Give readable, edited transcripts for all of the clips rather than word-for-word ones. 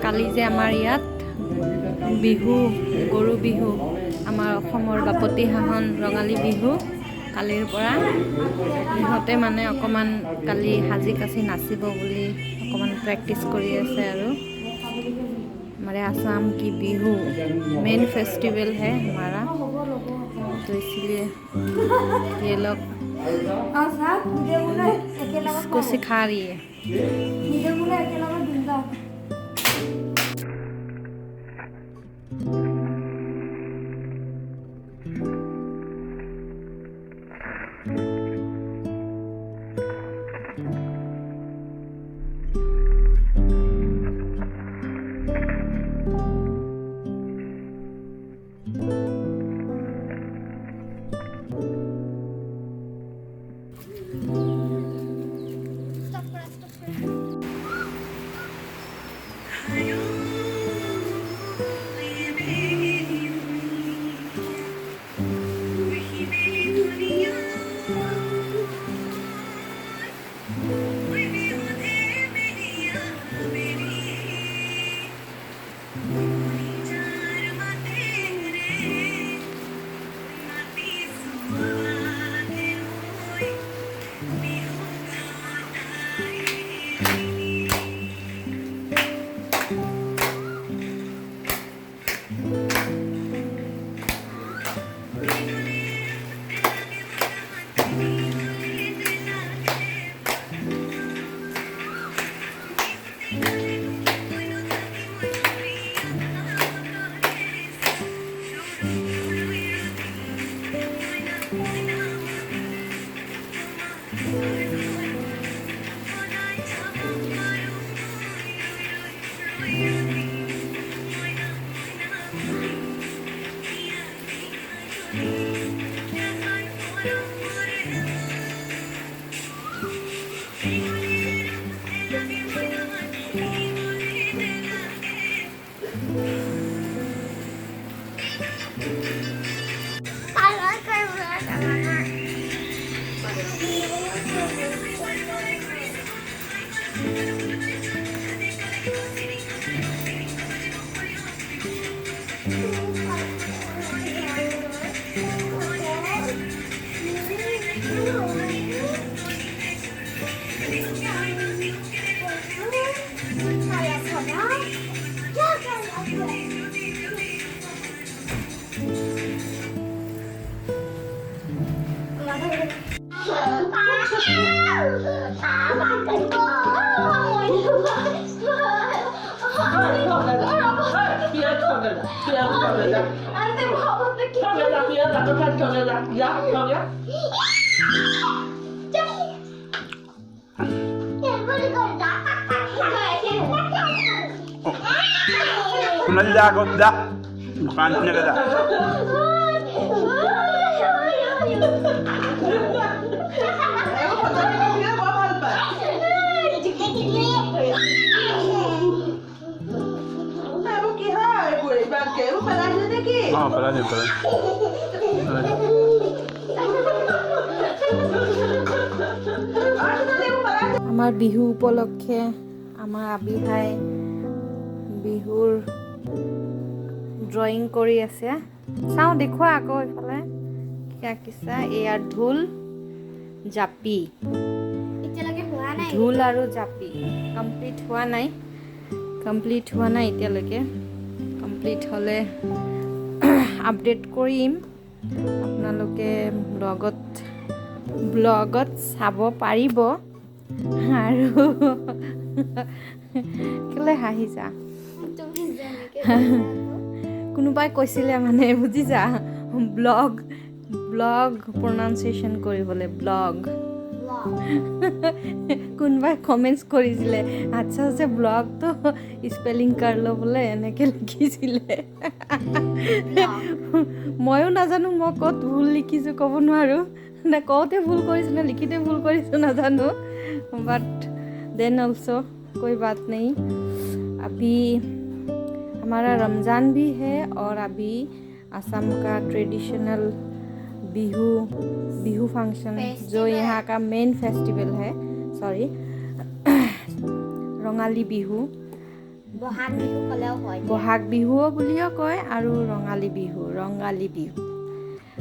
কালি যে আমাৰ ইয়াত বিহু গৰু বিহু আমাৰ অসমৰ বাপতিসাহন ৰঙালী বিহু কালিৰ পৰা ইহঁতে মানে অকণমান কালি সাজি কাচি নাচিব বুলি অকণমান প্ৰেক্টিছ কৰি আছে আৰু हमारे आसाम की बिहू मेन फेस्टिवल है हमारा तो इसलिए ये लोग इसको सिखा रही है Nalagot dah. Bukan niya dah. Oh, pala niya. আমাৰ বিহু উপলক্ষে আমাৰ আবিহাই বিহুৰ ড্ৰয়িং কৰি আছে চাওঁ দেখুৱা আকৌ এইফালে কি আঁকিছা এয়া ঢোল জাপি ঢোল আৰু জাপি কমপ্লিট হোৱা নাই এতিয়ালৈকে কমপ্লিট হ'লে আপডেট কৰিম আপোনালোকে ব্লগত চাব পাৰিব আৰু কেলে হাঁহিছা কোনোবাই কৈছিলে মানে বুজিছা ব্লগ প্ৰনাউন্সিয়েশ্যন কৰিবলৈ ব্লগ কোনোবাই কমেণ্টছ কৰিছিলে আচ্ছা আছে ব্লগটো স্পেলিং কাৰ ল বোলে এনেকৈ লিখিছিলে ময়ো নাজানো মই ক'ত ভুল লিখিছোঁ ক'ব নোৱাৰোঁ নে কওঁতে ভুল কৰিছোঁ নে লিখিতে ভুল কৰিছোঁ নাজানো বাট देन ऑल्सो कोई बात नहीं अभी हमारा रमज़ान भी है और अभी असम का ट्रेडिशनल बिहू फंक्शन जो यहाँ का मेन फेस्टिवल है रंगाली बिहू বহাগ বিহু ক'লেও হয় বহাগ বিহুও বুলিও কয় আৰু ৰঙালী বিহু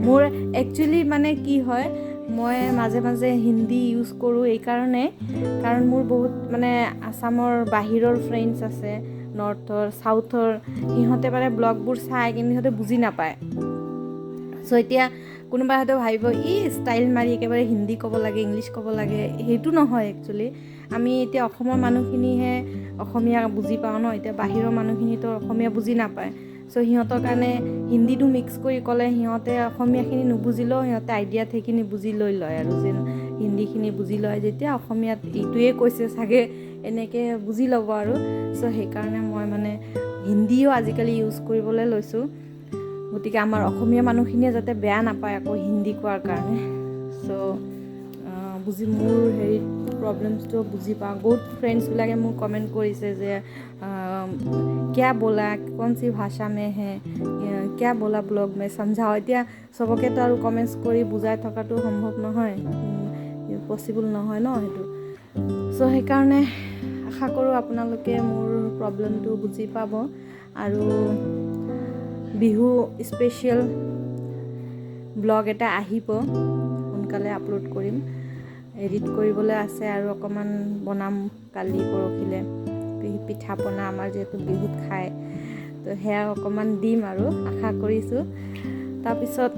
মোৰ একচুৱেলি মানে কি হয় মই মাজে মাজে হিন্দী ইউজ কৰোঁ এইকাৰণে কাৰণ মোৰ বহুত মানে আসামৰ বাহিৰৰ ফ্ৰেণ্ডছ আছে নৰ্থৰ চাউথৰ সিহঁতে মানে ব্লগবোৰ চাই কিন্তু সিহঁতে বুজি নাপায় চ' এতিয়া কোনোবা হয়তো ভাবিব ষ্টাইল মাৰি একেবাৰে হিন্দী ক'ব লাগে ইংলিছ ক'ব লাগে সেইটো নহয় একচুৱেলি আমি এতিয়া অসমৰ মানুহখিনিহে অসমীয়া বুজি পাওঁ ন এতিয়া বাহিৰৰ মানুহখিনিতো অসমীয়া বুজি নাপায় চ' সিহঁতৰ কাৰণে হিন্দীটো মিক্স কৰি ক'লে সিহঁতে অসমীয়াখিনি নুবুজিলেও সিহঁতে আইডিয়াত সেইখিনি বুজি লয় আৰু যেন হিন্দীখিনি বুজি লয় যেতিয়া অসমীয়াত এইটোৱে কৈছে চাগে এনেকৈ বুজি ল'ব আৰু চ' সেইকাৰণে মই মানে হিন্দীও আজিকালি ইউজ কৰিবলৈ লৈছোঁ গতিকে আমাৰ অসমীয়া মানুহখিনিয়ে যাতে বেয়া নাপায় আকৌ হিন্দী কোৱাৰ কাৰণে চ' মোৰ হেৰিত প্ৰব্লেমছটো বুজি পাওঁ বহুত ফ্ৰেণ্ডছবিলাকে মোক কমেণ্ট কৰিছে যে क्या बोला कौन सी भाषा में है क्या बोला ब्लॉग में समझाओ এতিয়া চবকেতো আৰু কমেণ্টছ কৰি বুজাই থকাটো সম্ভৱ নহয় পচিবল নহয় ন সেইটো চ' সেইকাৰণে আশা কৰোঁ আপোনালোকে মোৰ প্ৰব্লেমটো বুজি পাব আৰু বিহু স্পেচিয়েল ব্লগ এটা আহিব সোনকালে আপলোড কৰিম এডিট কৰিবলৈ আছে আৰু অকণমান বনাম কালি পৰহিলে পিঠা পনা আমাৰ যিহেতু বিহুত খায় তো সেয়া অকণমান দিম আৰু আশা কৰিছোঁ তাৰপিছত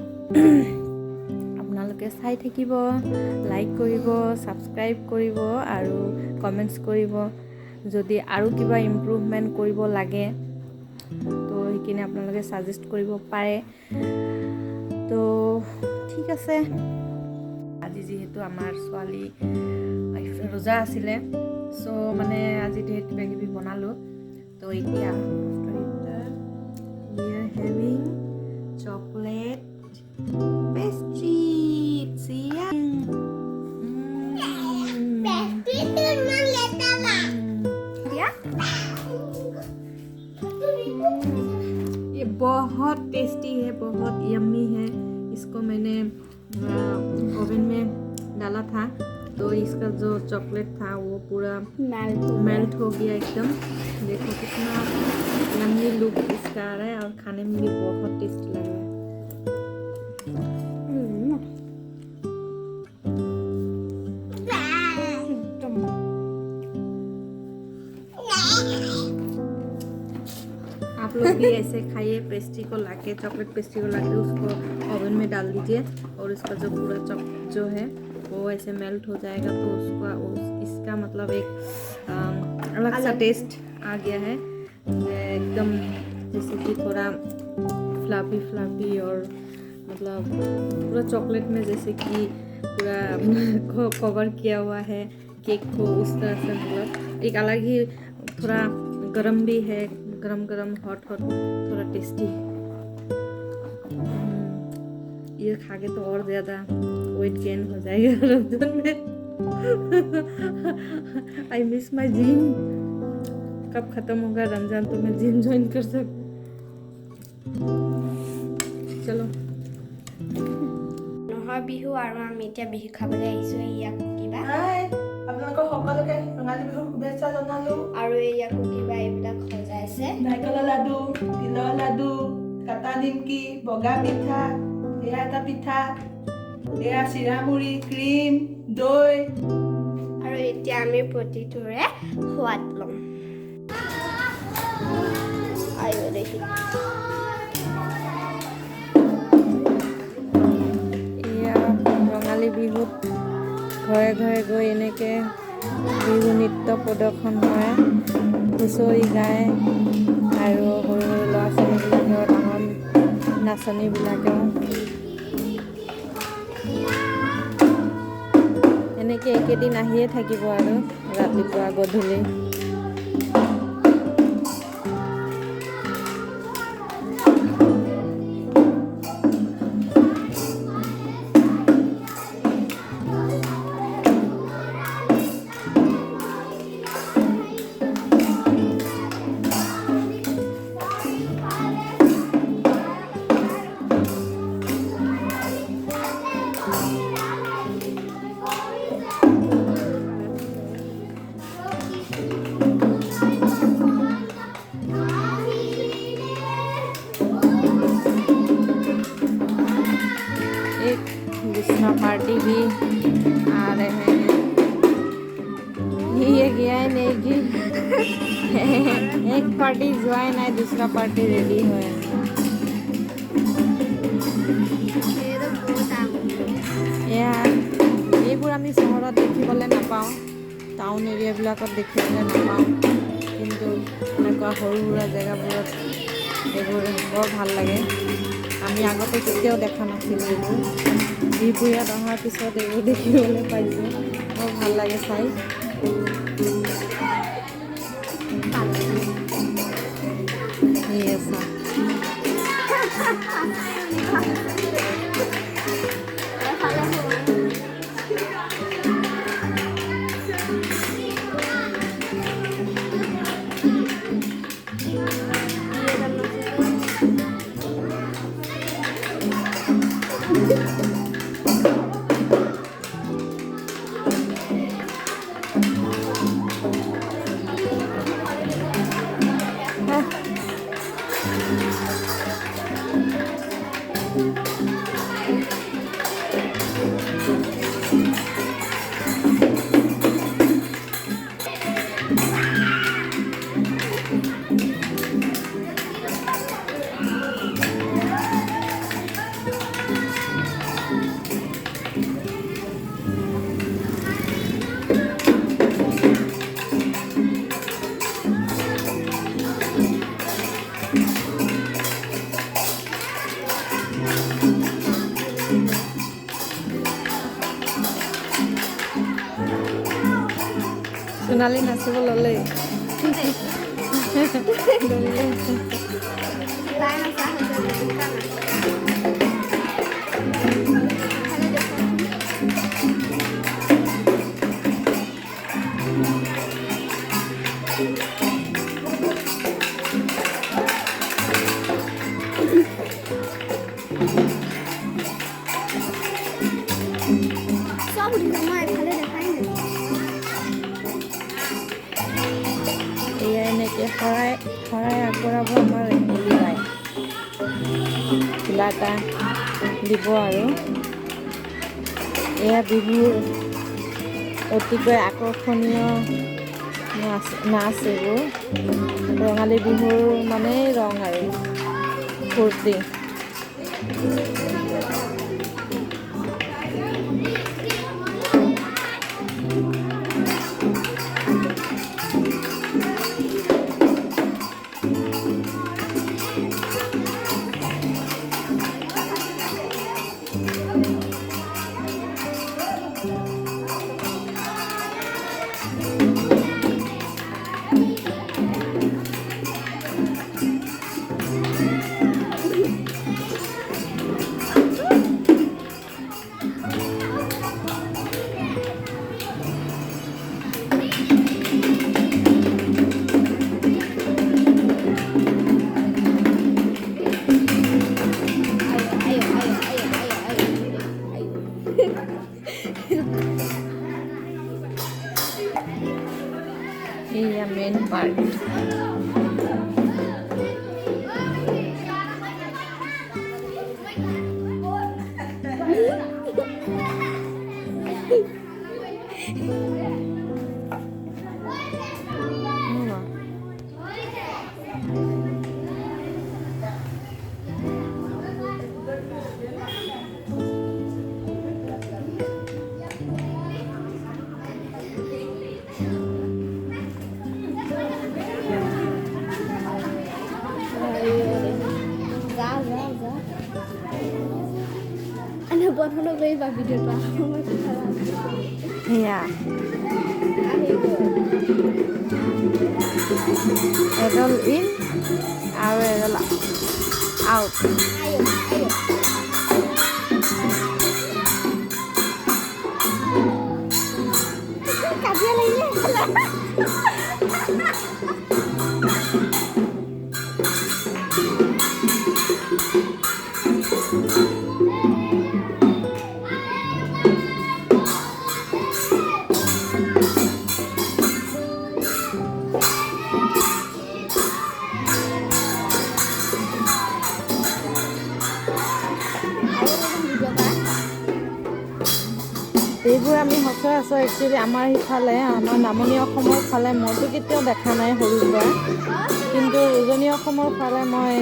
আপোনালোকে চাই থাকিব লাইক কৰিব ছাবস্ক্ৰাইব কৰিব আৰু কমেণ্টছ কৰিব যদি আৰু কিবা ইমপ্ৰুভমেণ্ট কৰিব লাগে তো সেইখিনি আপোনালোকে ছাজেষ্ট কৰিব পাৰে তো ঠিক আছে আজি যিহেতু আমাৰ ছোৱালী ৰোজা আছিলে চ' মানে আজি ধেৰ কিবা কিবি বনালোঁ তো এতিয়া we are having chocolate pastry ये बहुत टेस्टी है बहुत यम्मी है इसको मैंने ओवन में डाला था तो इसका जो चॉकलेट था वो पूरा मेल्ट हो गया एकदम देखो कितना यम्मी लुक इसका आ रहा है और खाने में भी बहुत टेस्टी लग रहा है आप लोग भी ऐसे खाइए पेस्ट्री को लाके चॉकलेट पेस्ट्री को लाके उसको ओवन में डाल दीजिए और इसका जो पूरा जो है वो ऐसे मेल्ट हो जाएगा तो इसका मतलब एक अलग सा टेस्ट आ गया है एकदम जैसे कि थोड़ा फ्लफी और मतलब पूरा चॉकलेट में जैसे कि पूरा कवर किया हुआ है केक को उस तरह से मतलब एक अलग ही थोड़ा गरम भी है गरम हॉट थोड़ा टेस्टी ये खा के तो और ज़्यादा वेट गेन हो जाएगा रमजान में आई मिस माई जिम कब ख़त्म होगा रमजान तो मैं जिम ज्वाइन कर सकूँ चलो নহয় বিহু আৰু আমি এতিয়া বিহু খাবলৈ আহিছোঁ ইয়াক কিবা আপোনালোকৰ সকলোকে ৰঙালী বিহুৰ শুভেচ্ছা জনালোঁ আৰু ইয়াকো কিবা এইবিলাক সজাইছে নাৰিকলৰ লাডু তিলৰ লাডু কাটা নিমকি বগা পিঠা এয়া এটা পিঠা এয়া চিৰামুড়ি ক্ৰীম দৈ আৰু এতিয়া আমি প্ৰতিটোৰে সোৱাদ ল'ম আৰু দেখি এয়া ৰঙালী বিহুত ঘৰে ঘৰে গৈ এনেকৈ বিহু নৃত্য প্ৰদৰ্শন হয় হুঁচৰি গায় আৰু সৰু সৰু ল'ৰা ছোৱালীবিলাকেও ডাঙৰ নাচনীবিলাকেও এনেকৈ একেদিন আহিয়ে থাকিব আৰু ৰাতিপুৱা গধূলি पार्टी भी आ रहे हैं। ये गया है नहीं कि एक पार्टी ज्वाइन है, दूसरा पार्टी रेडी है। এয়া এইবোৰ আমি চহৰত দেখিবলৈ নাপাওঁ, টাউন এৰিয়াবিলাকত দেখিবলৈ নাপাওঁ, কিন্তু এনেকুৱা সৰু সুৰা জেগাবোৰত এইবোৰ বৰ ভাল লাগে। আমি আগতে কেতিয়াও দেখা নাছিলোঁ এইবোৰ, বিহু ইয়াত অহাৰ পিছত এইবোৰ দেখিবলৈ পাইছোঁ, বৰ ভাল লাগে চাই। ঠিক আছে। সোণালী নাচিব ল'লে। এয়া এনেকৈ শৰাই আগবঢ়াব আমাৰ হেৰিয়াই কিবা এটা দিব আৰু এয়া বিহুৰ অতিকৈ আকৰ্ষণীয় নাচ এইবোৰ। ৰঙালী বিহুৰ মানেই ৰং আৰু ফূৰ্তি। Iya main part. বন্ধ কৰিবা ভিডিঅ'টো সেয়া এডাল ইন আৰু এডাল আউট। কাজিয়া লাগিলে এইবোৰ আমি সচৰাচৰ একচুৱেলি আমাৰ সিফালে আমাৰ নামনি অসমৰ ফালে মইতো কেতিয়াও দেখা নাই সৰুৰ পৰা, কিন্তু উজনি অসমৰ ফালে মই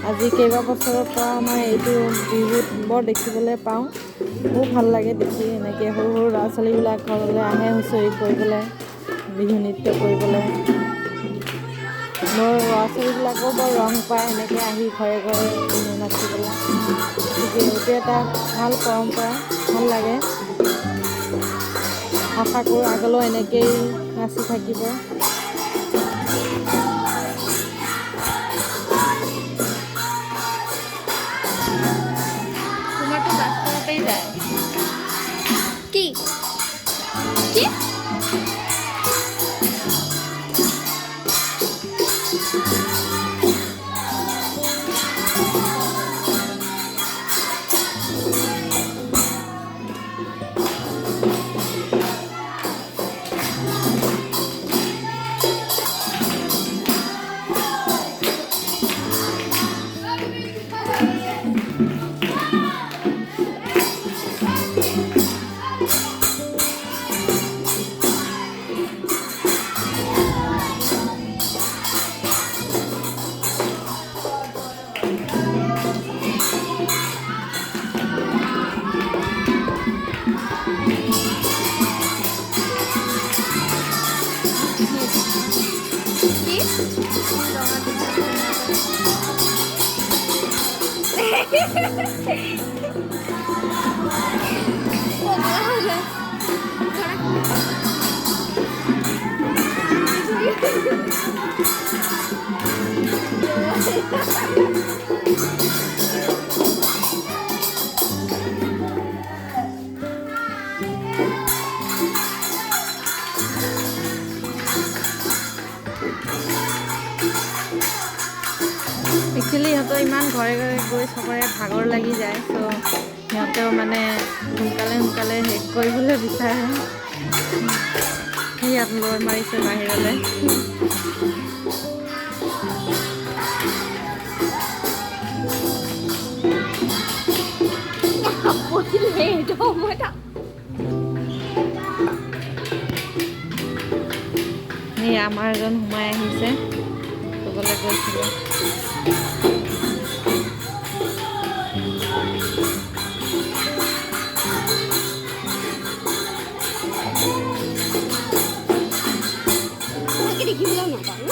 আজি কেইবাবছৰৰ পৰা মই এইটো বিহুত বৰ দেখিবলৈ পাওঁ। বহুত ভাল লাগে দেখি, এনেকৈ সৰু সৰু ল'ৰা ছোৱালীবিলাক ঘৰলৈ আহে হুঁচৰি কৰিবলৈ, বিহু নৃত্য কৰিবলৈ। মোৰ ল'ৰা ছোৱালীবিলাকো বৰ ৰং পায় এনেকৈ আহি ঘৰে ঘৰে বিহু নাচিবলৈ। গতিকে এইটো এটা ভাল পৰম্পৰা, ভাল লাগে। আশা কৰোঁ আগলৈও এনেকৈয়ে নাচি থাকিব। তোমাৰতো বাস্তৱতেই যায় কি কি একচুৱেলি সিহঁতৰ ইমান ঘৰে ঘৰে গৈ চবৰে ভাগৰ লাগি যায়, চ' সিহঁতেও মানে সোনকালে সোনকালে শেষ কৰিবলৈ বিচাৰে। ইয়াত লৈ মাৰিছে বাহিৰলৈ। এই আমাৰ এজন সোমাই আহিছে, ক'বলৈ গৈছিলোঁ। দেখিবলৈ নাপাওঁ ন?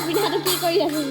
পিঠাটো কি কৰি আছে?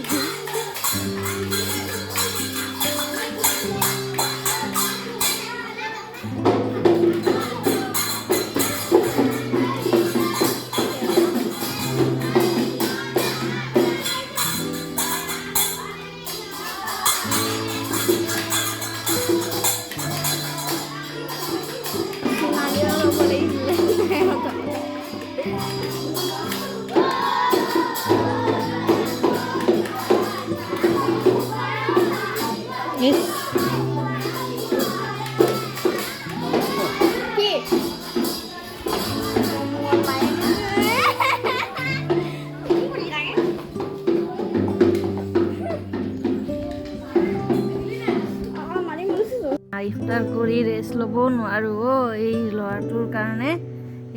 ইফতাৰ কৰি ৰেষ্ট ল'বও নোৱাৰোঁ এই ল'ৰাটোৰ কাৰণে।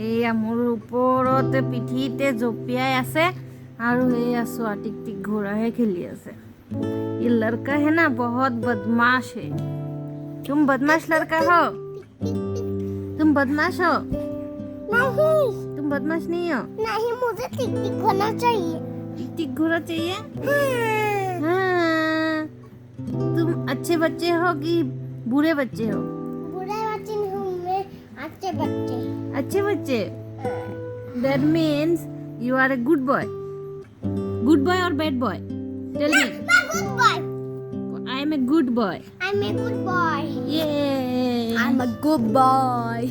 এইয়া মোৰ ওপৰতে পিঠিতে জঁপিয়াই আছে আৰু এইয়া চোৱা টিক টিক ঘোঁৰাহে খেলি আছে। ये लड़का है ना बहुत बदमाश है। तुम बदमाश लड़का हो? तुम बदमाश हो? नहीं तुम बदमाश नहीं हो? नहीं, मुझे टिक टिक होना चाहिए। टिक टिक घोड़ा चाहिए? हाँ। तुम अच्छे बच्चे हो कि बुरे बच्चे हो? बुरे बच्चे नहीं हूँ मैं, अच्छे बच्चे। अच्छे बच्चे? That means you are a good boy. Good boy or bad boy? Tell me. मैं good boy. I am a good boy. I'm a good boy. Yay. I'm a good boy.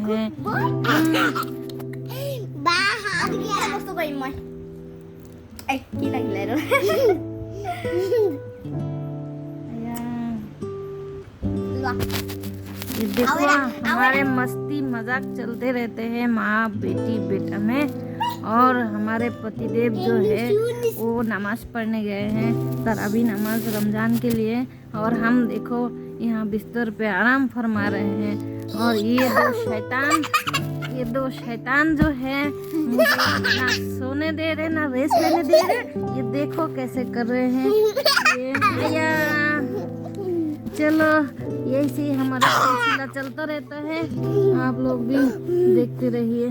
Good boy. Ba হাত গিয়া বস্তু কৰিম মই। এই কি লাগিলে ৰ? ये देखो हमारे मस्ती मजाक चलते रहते हैं माँ बेटी बेटा में। और हमारे पतिदेव जो है वो नमाज पढ़ने गए हैं, तरावी नमाज रमज़ान के लिए। और हम देखो यहाँ बिस्तर पे आराम फरमा रहे हैं। और ये दो शैतान जो है मुझे ना सोने दे रहे ना रेस्ट लेने दे रहे। ये देखो कैसे कर रहे हैं ये भैया। चलो यही हमारा सिलसिला चलता रहता है, आप लोग भी देखते रहिए।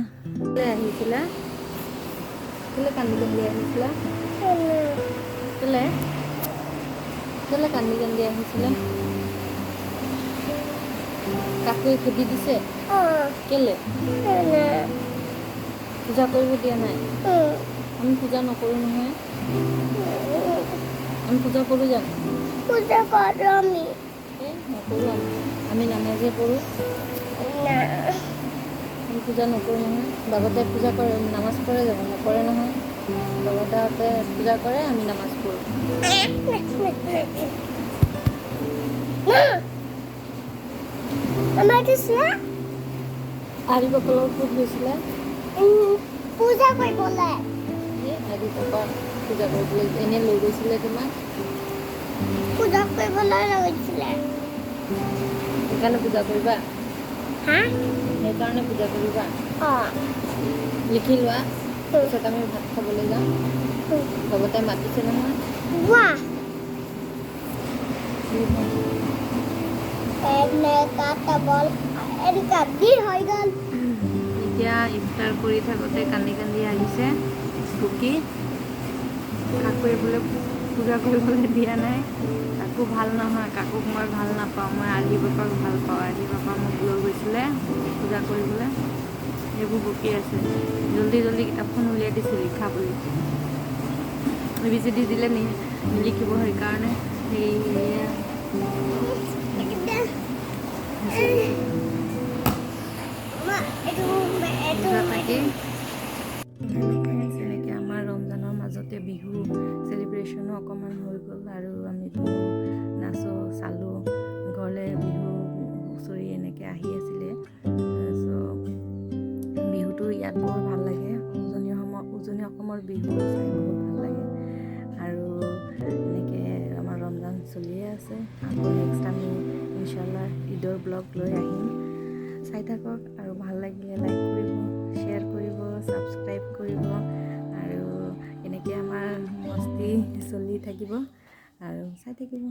কাকুৱে খেদি দিছে কেলে পূজা কৰিব দিয়া নাই? আমি পূজা নকৰোঁ নহয়। আমি পূজা কৰোঁ জানো? পূজা কৰো আমি নকৰোঁ। আমি নামাজে পঢ়োঁ। আমি পূজা নকৰোঁ নহয়। বাবাতে পূজা কৰে, নামাজ পঢ়ে জানো? নকৰে নহয়। বাবাতে পূজা কৰে, আমি নামাজ পঢ়োঁ। আমাৰ কিছু আৰি বাপৰ ক'ত গৈছিলে? পূজা কৰিব বলে আৰি পাপা পূজা কৰিবলৈ এনেই লৈ গৈছিলে তোমাক? পূজা কৰিবলৈ লাগিছিলে সেইকাৰণে পূজা কৰিবা? হা সেইকাৰণে পূজা কৰিবা? লিখি লোৱা, পিছত আমি ভাত খাবলৈ যাম। বাবাতে মাতিছে নহয়। বাহ কাটা বল এনেকা দি হৈ গ'ল। এতিয়া ইফতাৰ কৰি থাকোঁতে কান্দি কান্দি আহিছে টুকি। কাকুৱে বোলে পূজা কৰিবলৈ দিয়া নাই। কাকু ভাল নহয়, কাকুক মই ভাল নাপাওঁ। মই আলি বাপাক ভাল পাওঁ। আলি বাপা মোক লৈ গৈছিলে পূজা কৰিবলৈ, সেইবোৰ বকি আছে। জল্দি জল্দি কিতাপখন উলিয়াই দিছে লিখা বুলি। ABCD দিলে নিলিখিব, সেইকাৰণে তেনেকৈ আমাৰ ৰমজানৰ মাজতে বিহু চেলিব্ৰেশ্যনো অকণমান হৈ গ'ল। আৰু আমি বিহু নাচো চালোঁ। ঘৰলৈ বিহু হুঁচৰি এনেকৈ আহি আছিলে। বিহুটো ইয়াত বৰ ভাল লাগে। উজনি অসমৰ বিহু চাই বহুত ভাল লাগে। আৰু এনেকৈ আমাৰ ৰমজান চলিয়ে আছে। আকৌ নেক্সট আমি ইনশাল্লাহ ঈদৰ ব্লগ লৈ আহিম। চাই থাকক আৰু ভাল লাগিলে লাইক কৰিব, শ্বেয়াৰ কৰিব, ছাবস্ক্ৰাইব কৰিব। আৰু এনেকৈ আমাৰ মস্তি চলি থাকিব আৰু চাই থাকিব।